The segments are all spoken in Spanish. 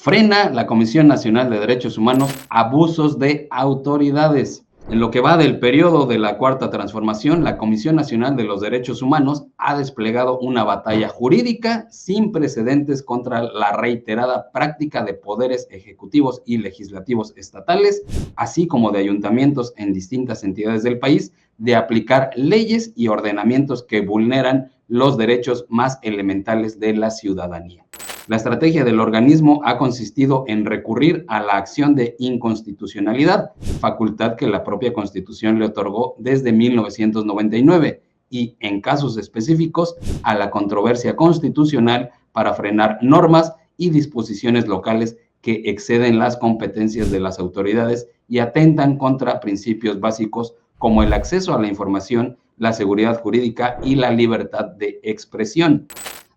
Frena la Comisión Nacional de Derechos Humanos abusos de autoridades. En lo que va del periodo de la Cuarta Transformación, la Comisión Nacional de los Derechos Humanos ha desplegado una batalla jurídica sin precedentes contra la reiterada práctica de poderes ejecutivos y legislativos estatales, así como de ayuntamientos en distintas entidades del país, de aplicar leyes y ordenamientos que vulneran los derechos más elementales de la ciudadanía. La estrategia del organismo ha consistido en recurrir a la acción de inconstitucionalidad, facultad que la propia Constitución le otorgó desde 1999, y, en casos específicos, a la controversia constitucional para frenar normas y disposiciones locales que exceden las competencias de las autoridades y atentan contra principios básicos como el acceso a la información, la seguridad jurídica y la libertad de expresión.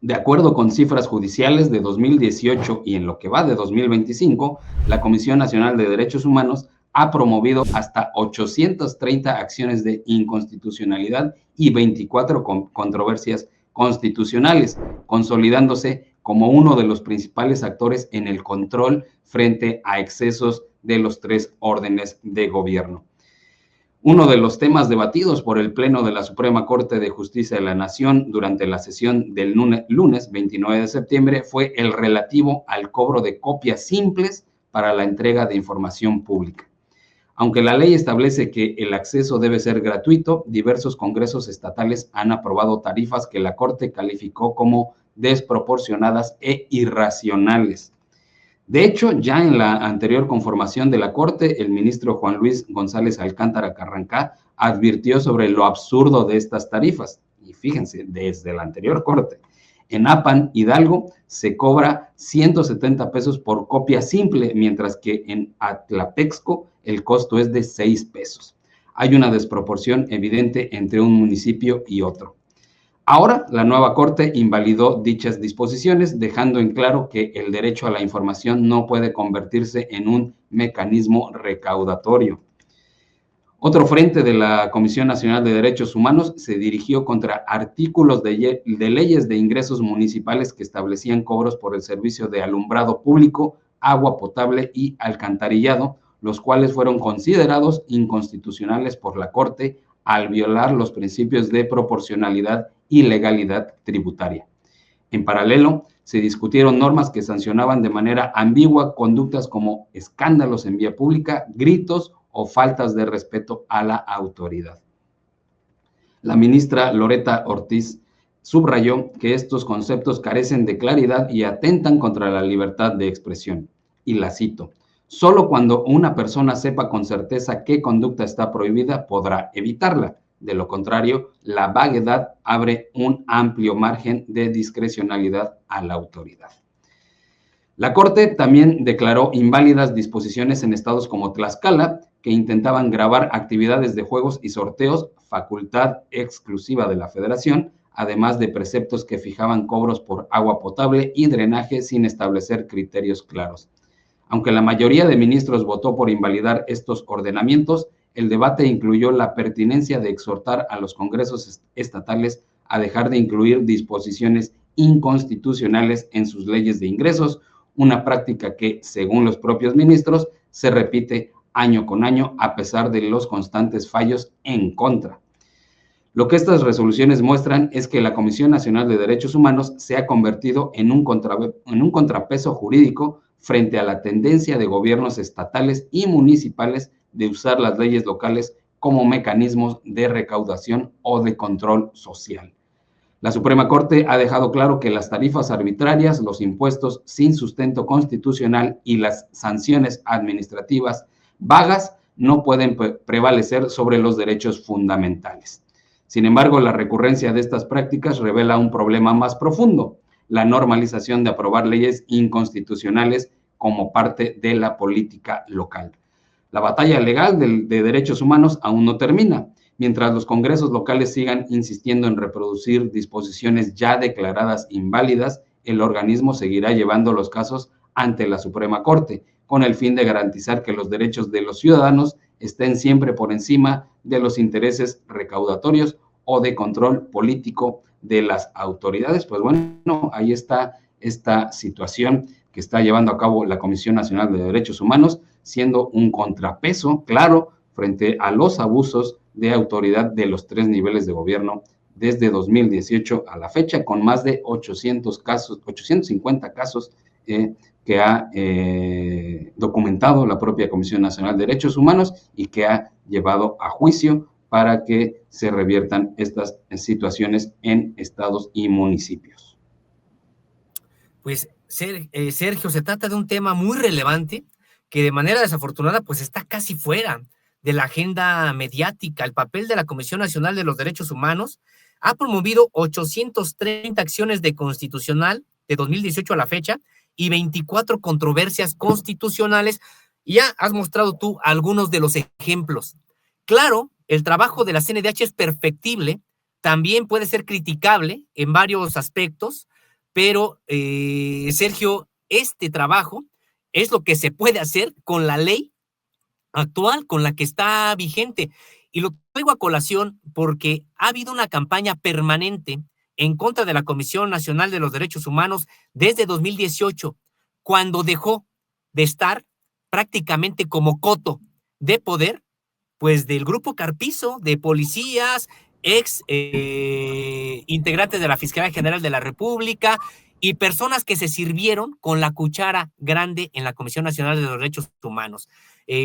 De acuerdo con cifras judiciales de 2018 y en lo que va de 2025, la Comisión Nacional de Derechos Humanos ha promovido hasta 830 acciones de inconstitucionalidad y 24 controversias constitucionales, consolidándose como uno de los principales actores en el control frente a excesos de los tres órdenes de gobierno. Uno de los temas debatidos por el Pleno de la Suprema Corte de Justicia de la Nación durante la sesión del lunes 29 de septiembre fue el relativo al cobro de copias simples para la entrega de información pública. Aunque la ley establece que el acceso debe ser gratuito, diversos congresos estatales han aprobado tarifas que la Corte calificó como desproporcionadas e irracionales. De hecho, ya en la anterior conformación de la Corte, el ministro Juan Luis González Alcántara Carrancá advirtió sobre lo absurdo de estas tarifas. Y fíjense, desde la anterior Corte. En Apan, Hidalgo, se cobra 170 pesos por copia simple, mientras que en Atlapexco el costo es de 6 pesos. Hay una desproporción evidente entre un municipio y otro. Ahora, la nueva Corte invalidó dichas disposiciones, dejando en claro que el derecho a la información no puede convertirse en un mecanismo recaudatorio. Otro frente de la Comisión Nacional de Derechos Humanos se dirigió contra artículos de leyes de ingresos municipales que establecían cobros por el servicio de alumbrado público, agua potable y alcantarillado, los cuales fueron considerados inconstitucionales por la Corte al violar los principios de proporcionalidad y legalidad tributaria. En paralelo, se discutieron normas que sancionaban de manera ambigua conductas como escándalos en vía pública, gritos o faltas de respeto a la autoridad. La ministra Loretta Ortiz subrayó que estos conceptos carecen de claridad y atentan contra la libertad de expresión. Y la cito: solo cuando una persona sepa con certeza qué conducta está prohibida podrá evitarla. De lo contrario, la vaguedad abre un amplio margen de discrecionalidad a la autoridad. La Corte también declaró inválidas disposiciones en estados como Tlaxcala, que intentaban grabar actividades de juegos y sorteos, facultad exclusiva de la Federación, además de preceptos que fijaban cobros por agua potable y drenaje sin establecer criterios claros. Aunque la mayoría de ministros votó por invalidar estos ordenamientos, el debate incluyó la pertinencia de exhortar a los congresos estatales a dejar de incluir disposiciones inconstitucionales en sus leyes de ingresos, una práctica que, según los propios ministros, se repite año con año a pesar de los constantes fallos en contra. Lo que estas resoluciones muestran es que la Comisión Nacional de Derechos Humanos se ha convertido en un contrapeso jurídico frente a la tendencia de gobiernos estatales y municipales de usar las leyes locales como mecanismos de recaudación o de control social. La Suprema Corte ha dejado claro que las tarifas arbitrarias, los impuestos sin sustento constitucional y las sanciones administrativas vagas no pueden prevalecer sobre los derechos fundamentales. Sin embargo, la recurrencia de estas prácticas revela un problema más profundo: la normalización de aprobar leyes inconstitucionales como parte de la política local. La batalla legal de derechos humanos aún no termina. Mientras los congresos locales sigan insistiendo en reproducir disposiciones ya declaradas inválidas, el organismo seguirá llevando los casos ante la Suprema Corte, con el fin de garantizar que los derechos de los ciudadanos estén siempre por encima de los intereses recaudatorios o de control político de las autoridades. Pues bueno, ahí está esta situación que está llevando a cabo la Comisión Nacional de Derechos Humanos, siendo un contrapeso claro frente a los abusos de autoridad de los 3 niveles de gobierno desde 2018 a la fecha, con más de 850 casos que ha documentado la propia Comisión Nacional de Derechos Humanos y que ha llevado a juicio para que se reviertan estas situaciones en estados y municipios. Pues, Sergio, se trata de un tema muy relevante que de manera desafortunada pues está casi fuera de la agenda mediática. El papel de la Comisión Nacional de los Derechos Humanos ha promovido 830 acciones de constitucional de 2018 a la fecha y 24 controversias constitucionales. Y ya has mostrado tú algunos de los ejemplos. Claro, el trabajo de la CNDH es perfectible, también puede ser criticable en varios aspectos, pero Sergio, este trabajo es lo que se puede hacer con la ley actual, con la que está vigente. Y lo traigo a colación porque ha habido una campaña permanente en contra de la Comisión Nacional de los Derechos Humanos desde 2018, cuando dejó de estar prácticamente como coto de poder, pues del grupo Carpizo, de policías, ex integrantes de la Fiscalía General de la República y personas que se sirvieron con la cuchara grande en la Comisión Nacional de los Derechos Humanos.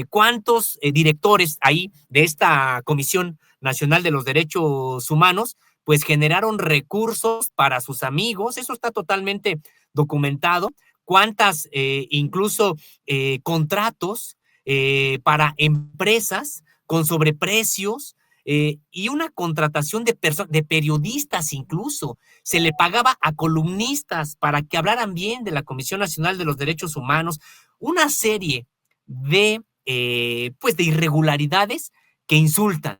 ¿Cuántos directores ahí de esta Comisión Nacional de los Derechos Humanos pues generaron recursos para sus amigos? Eso está totalmente documentado. ¿Cuántas incluso contratos para empresas con sobreprecios y una contratación de periodistas incluso? Se le pagaba a columnistas para que hablaran bien de la Comisión Nacional de los Derechos Humanos. Una serie de irregularidades que insultan.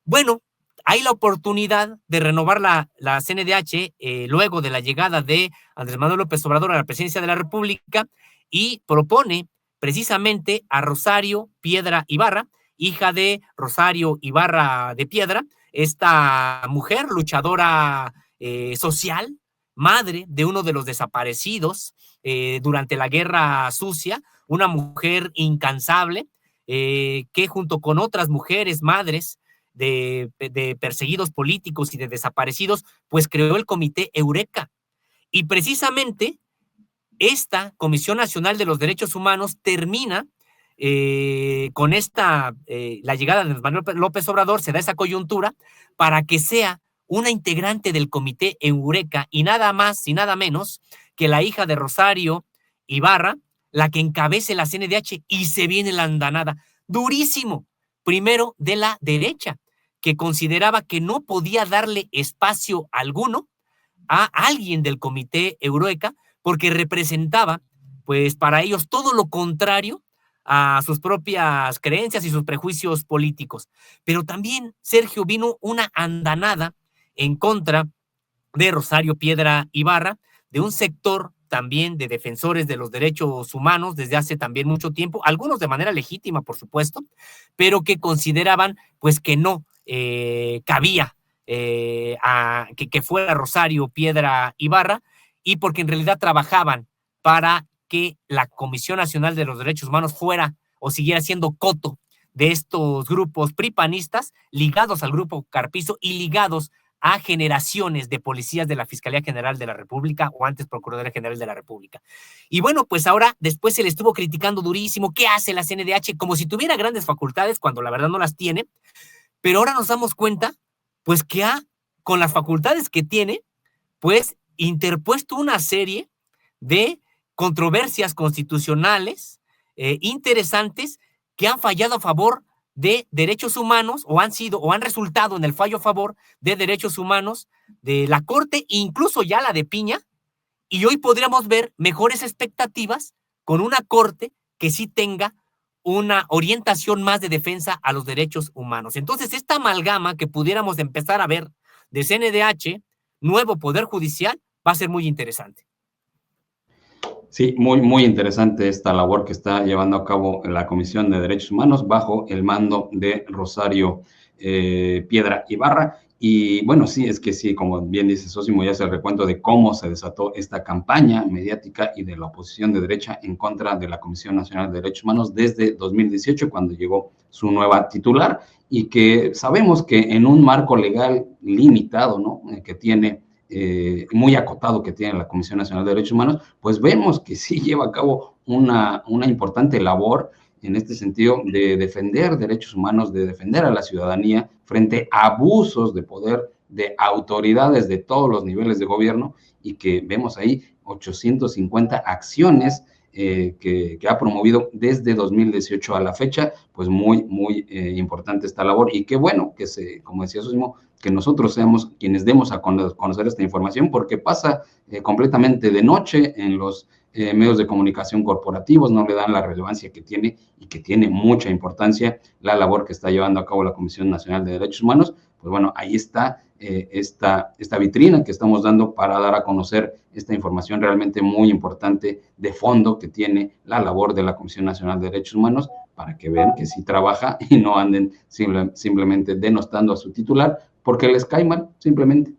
Bueno, hay la oportunidad de renovar la CNDH luego de la llegada de Andrés Manuel López Obrador a la presidencia de la República y propone precisamente a Rosario Piedra Ibarra, hija de Rosario Ibarra de Piedra, esta mujer luchadora social, madre de uno de los desaparecidos durante la Guerra Sucia, una mujer incansable que junto con otras mujeres madres de perseguidos políticos y de desaparecidos, pues creó el Comité Eureka. Y precisamente esta Comisión Nacional de los Derechos Humanos termina con la llegada de Manuel López Obrador, se da esa coyuntura para que sea una integrante del Comité Eureka y nada más y nada menos que la hija de Rosario Ibarra, la que encabece la CNDH, y se viene la andanada. Durísimo. Primero de la derecha, que consideraba que no podía darle espacio alguno a alguien del Comité Eureka porque representaba, pues para ellos, todo lo contrario a sus propias creencias y sus prejuicios políticos. Pero también, Sergio, vino una andanada en contra de Rosario Piedra Ibarra, de un sector también de defensores de los derechos humanos desde hace también mucho tiempo, algunos de manera legítima, por supuesto, pero que consideraban pues que no cabía que fuera Rosario Piedra Ibarra, y porque en realidad trabajaban para que la Comisión Nacional de los Derechos Humanos fuera o siguiera siendo coto de estos grupos pripanistas ligados al grupo Carpizo y ligados a generaciones de policías de la Fiscalía General de la República o antes Procuradora General de la República. Y bueno, pues ahora después se le estuvo criticando durísimo qué hace la CNDH como si tuviera grandes facultades cuando la verdad no las tiene, pero ahora nos damos cuenta pues que con las facultades que tiene, pues interpuesto una serie de controversias constitucionales interesantes que han fallado a favor de derechos humanos o han resultado en el fallo a favor de derechos humanos de la Corte, incluso ya la de Piña, y hoy podríamos ver mejores expectativas con una Corte que sí tenga una orientación más de defensa a los derechos humanos. Entonces, esta amalgama que pudiéramos empezar a ver de CNDH, nuevo Poder Judicial, va a ser muy interesante. Sí, muy, muy interesante esta labor que está llevando a cabo la Comisión de Derechos Humanos bajo el mando de Rosario Piedra Ibarra. Y bueno, sí, es que sí, como bien dice Sósimo, ya es el recuento de cómo se desató esta campaña mediática y de la oposición de derecha en contra de la Comisión Nacional de Derechos Humanos desde 2018, cuando llegó su nueva titular, y que sabemos que en un marco legal limitado, ¿no? Que tiene, muy acotado que tiene la Comisión Nacional de Derechos Humanos, pues vemos que sí lleva a cabo una importante labor en este sentido de defender derechos humanos, de defender a la ciudadanía frente a abusos de poder de autoridades de todos los niveles de gobierno, y que vemos ahí 850 acciones que ha promovido desde 2018 a la fecha. Pues muy importante esta labor, y qué bueno que como decía Sosimo, que nosotros seamos quienes demos a conocer esta información, porque pasa completamente de noche en los medios de comunicación corporativos, no le dan la relevancia que tiene, y que tiene mucha importancia la labor que está llevando a cabo la Comisión Nacional de Derechos Humanos. Pues bueno, ahí está esta vitrina que estamos dando para dar a conocer esta información realmente muy importante de fondo que tiene la labor de la Comisión Nacional de Derechos Humanos, para que vean que sí trabaja y no anden simplemente denostando a su titular porque les cae mal, simplemente.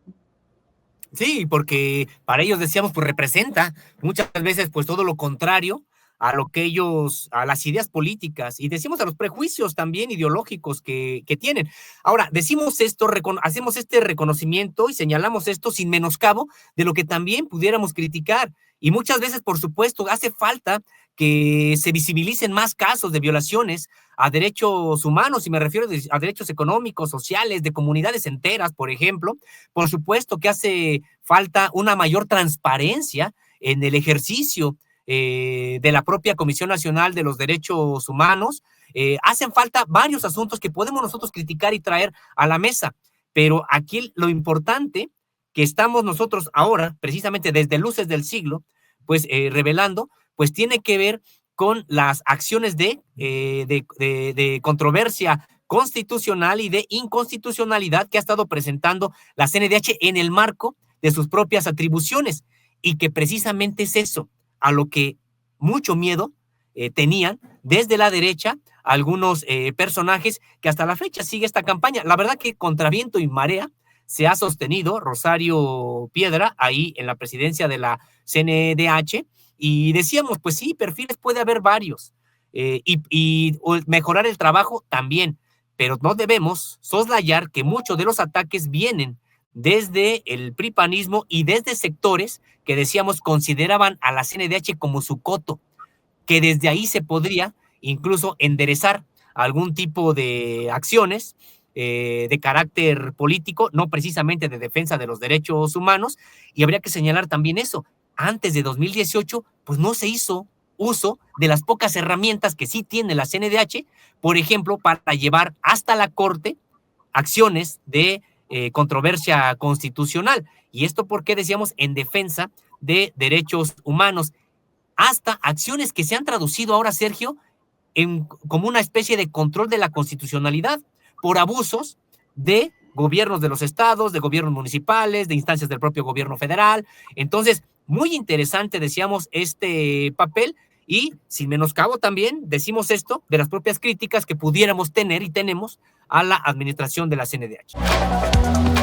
Sí, porque para ellos decíamos, pues representa muchas veces pues todo lo contrario a lo que ellos, a las ideas políticas, y decimos a los prejuicios también ideológicos que tienen. Ahora, decimos esto, hacemos este reconocimiento y señalamos esto sin menoscabo de lo que también pudiéramos criticar. Y muchas veces, por supuesto, hace falta que se visibilicen más casos de violaciones a derechos humanos, y me refiero a derechos económicos, sociales, de comunidades enteras, por ejemplo. Por supuesto que hace falta una mayor transparencia en el ejercicio de la propia Comisión Nacional de los Derechos Humanos. Hacen falta varios asuntos que podemos nosotros criticar y traer a la mesa, pero aquí lo importante que estamos nosotros ahora, precisamente desde Luces del Siglo, pues revelando, pues tiene que ver con las acciones de controversia constitucional y de inconstitucionalidad que ha estado presentando la CNDH en el marco de sus propias atribuciones, y que precisamente es eso a lo que mucho miedo tenían desde la derecha algunos personajes que hasta la fecha sigue esta campaña. La verdad que contra viento y marea se ha sostenido Rosario Piedra ahí en la presidencia de la CNDH, y decíamos, pues sí, perfiles puede haber varios, y mejorar el trabajo también, pero no debemos soslayar que muchos de los ataques vienen desde el pripanismo y desde sectores que decíamos consideraban a la CNDH como su coto, que desde ahí se podría incluso enderezar algún tipo de acciones de carácter político, no precisamente de defensa de los derechos humanos. Y habría que señalar también eso: antes de 2018, pues no se hizo uso de las pocas herramientas que sí tiene la CNDH, por ejemplo, para llevar hasta la Corte acciones de controversia constitucional. Y esto porque decíamos en defensa de derechos humanos, hasta acciones que se han traducido ahora, Sergio, como una especie de control de la constitucionalidad por abusos de gobiernos de los estados, de gobiernos municipales, de instancias del propio gobierno federal. Entonces, muy interesante, decíamos, este papel, y sin menoscabo también decimos esto de las propias críticas que pudiéramos tener y tenemos a la administración de la CNDH.